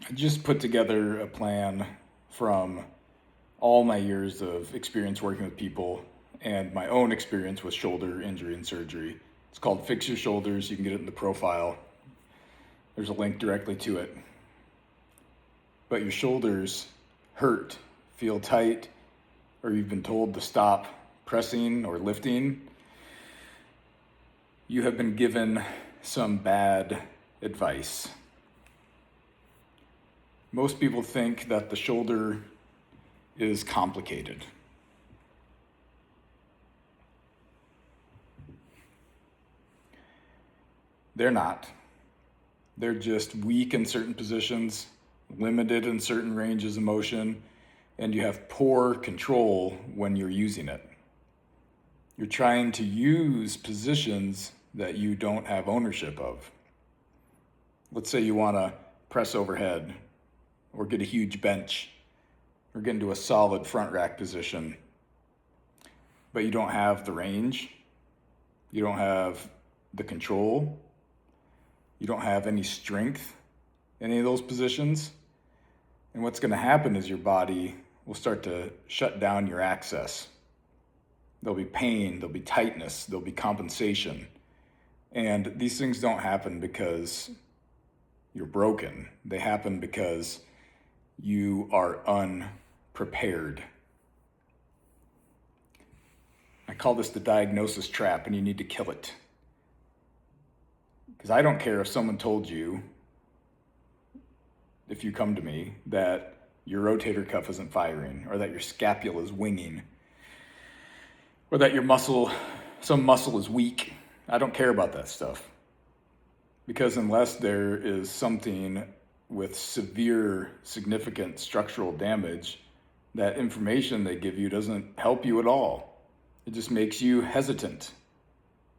I just put together a plan from all my years of experience working with people and my own experience with shoulder injury and surgery. It's called Fix Your Shoulders. You can get it in the profile. There's a link directly to it. But your shoulders hurt, feel tight, or you've been told to stop pressing or lifting. You have been given some bad advice. Most people think that the shoulder is complicated. They're not. They're just weak in certain positions, limited in certain ranges of motion, and you have poor control when you're using it. You're trying to use positions that you don't have ownership of. Let's say you want to press overhead or get a huge bench or get into a solid front rack position, but you don't have the range, you don't have the control, you don't have any strength in any of those positions. And what's going to happen is your body will start to shut down your access. There'll be pain, there'll be tightness, there'll be compensation. And these things don't happen because you're broken. They happen because you are unprepared. I call this the diagnosis trap, and you need to kill it. Because I don't care if someone told you, if you come to me, that your rotator cuff isn't firing, or that your scapula is winging, or that some muscle is weak. I don't care about that stuff. Because unless there is something with severe, significant structural damage, that information they give you doesn't help you at all. It just makes you hesitant,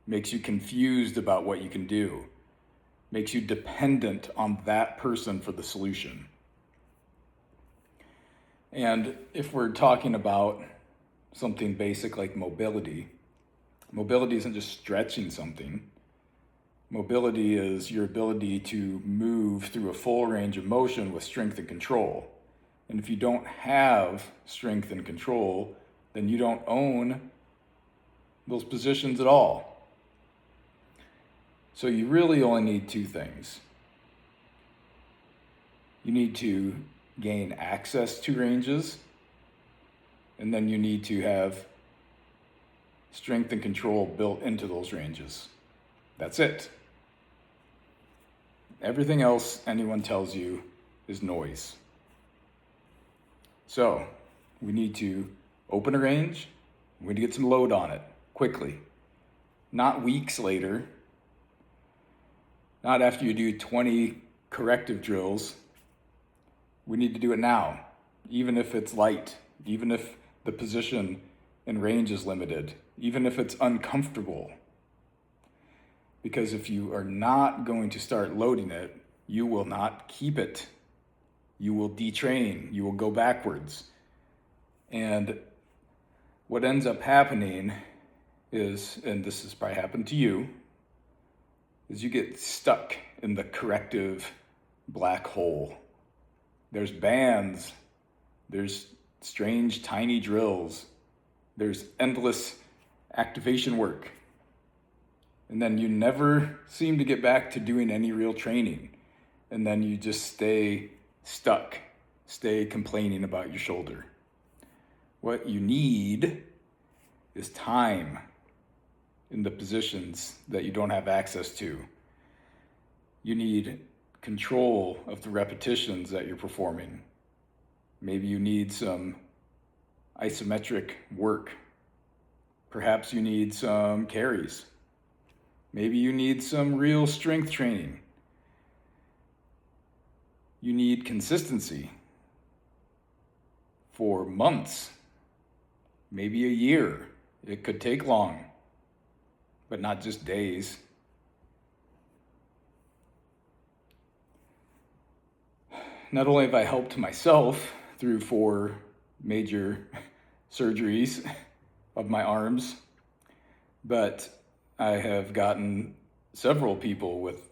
makes you confused about what you can do, makes you dependent on that person for the solution. And if we're talking about something basic like mobility isn't just stretching something. Mobility is your ability to move through a full range of motion with strength and control. And if you don't have strength and control, then you don't own those positions at all. So you really only need two things. You need to gain access to ranges, and then you need to have strength and control built into those ranges. That's it. Everything else anyone tells you is noise. So we need to open a range. We need to get some load on it quickly, not weeks later, not after you do 20 corrective drills. We need to do it now, even if it's light, even if the position and range is limited, even if it's uncomfortable. Because if you are not going to start loading it, you will not keep it. You will detrain, you will go backwards. And what ends up happening is, and this has probably happened to you, is you get stuck in the corrective black hole. There's bands, there's strange tiny drills, there's endless activation work. And then you never seem to get back to doing any real training. And then you just stay stuck, stay complaining about your shoulder. What you need is time in the positions that you don't have access to. You need control of the repetitions that you're performing. Maybe you need some isometric work. Perhaps you need some carries. Maybe you need some real strength training. You need consistency for months, maybe a year. It could take long, but not just days. Not only have I helped myself through 4 major surgeries of my arms, but I have gotten several people with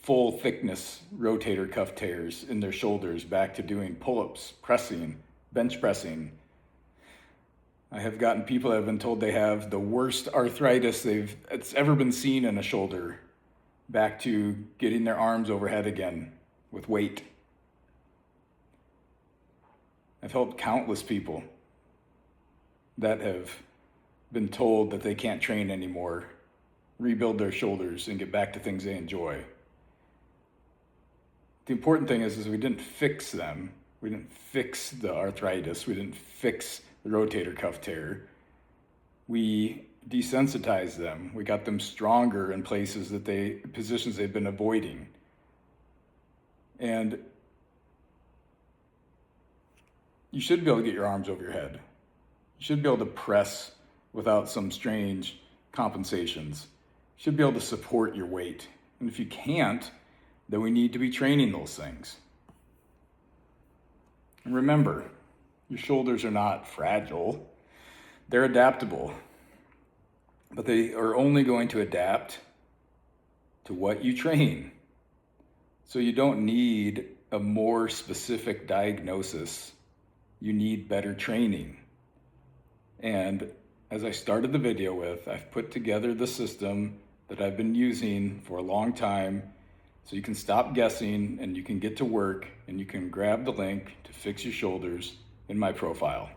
full thickness rotator cuff tears in their shoulders back to doing pull-ups, pressing, bench pressing. I have gotten people that have been told they have the worst arthritis it's ever been seen in a shoulder back to getting their arms overhead again with weight. I've helped countless people that have been told that they can't train anymore, rebuild their shoulders and get back to things they enjoy. The important thing is we didn't fix them. We didn't fix the arthritis. We didn't fix the rotator cuff tear. We desensitized them. We got them stronger in places positions they've been avoiding. And you should be able to get your arms over your head. You should be able to press without some strange compensations. You should be able to support your weight. And if you can't, then we need to be training those things. And remember, your shoulders are not fragile. They're adaptable. But they are only going to adapt to what you train. So you don't need a more specific diagnosis. You need better training. And as I started the video with, I've put together the system that I've been using for a long time, so you can stop guessing and you can get to work and you can grab the link to fix your shoulders in my profile.